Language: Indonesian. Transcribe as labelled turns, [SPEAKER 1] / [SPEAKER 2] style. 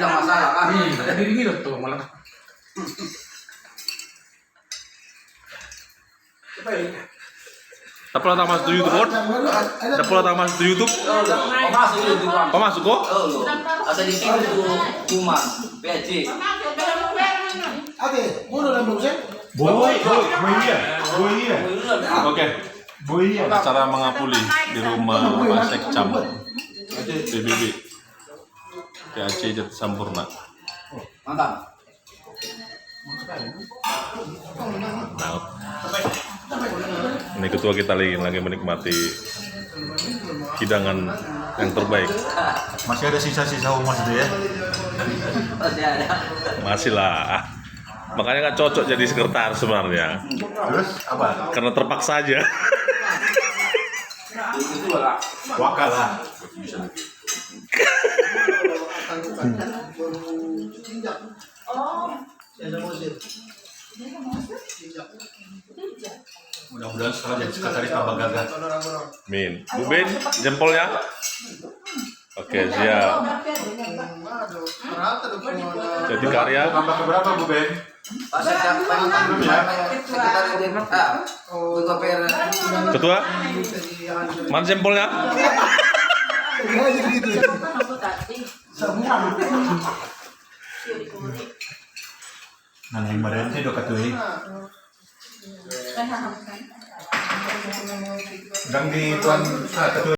[SPEAKER 1] tidak masalah kan?
[SPEAKER 2] Jadi ini tuh malah.
[SPEAKER 3] Tak pula tak masuk ke YouTube, tak pula tak masuk ke YouTube.
[SPEAKER 1] Oh masuk itu kan?
[SPEAKER 3] Oh masuk kok?
[SPEAKER 1] Oh lo, asal di sini tuh kuman, PJ.
[SPEAKER 4] Oke, mundur yang bagus ya.
[SPEAKER 3] Oke. Acara mengapuli di rumah Pak Sekcam PBB PAC Jati Sampurna.
[SPEAKER 1] Mantap.
[SPEAKER 3] Nah, ini ketua kita lagi menikmati hidangan yang terbaik.
[SPEAKER 5] Masih ada sisa-sisa humas itu ya?
[SPEAKER 1] Masih ada.
[SPEAKER 3] Masih lah. Makanya nggak cocok jadi sekretaris sebenarnya.
[SPEAKER 5] Terus apa?
[SPEAKER 3] Karena terpaksa aja.
[SPEAKER 1] Itu lah.
[SPEAKER 5] Wakal lah. Mudah-mudahan setelah jadi sekretaris tambah gagah.
[SPEAKER 3] Min, Bu Ben, jempolnya. Oke, siap. Jadi karya.
[SPEAKER 5] Tambah ke berapa Bu Ben?
[SPEAKER 1] Pas setiap sekitar itu ketua PR.
[SPEAKER 3] Ketua, mana jempolnya?
[SPEAKER 5] Nah, yang kemarin sih udah ketuai. Sedang di tuan ketua.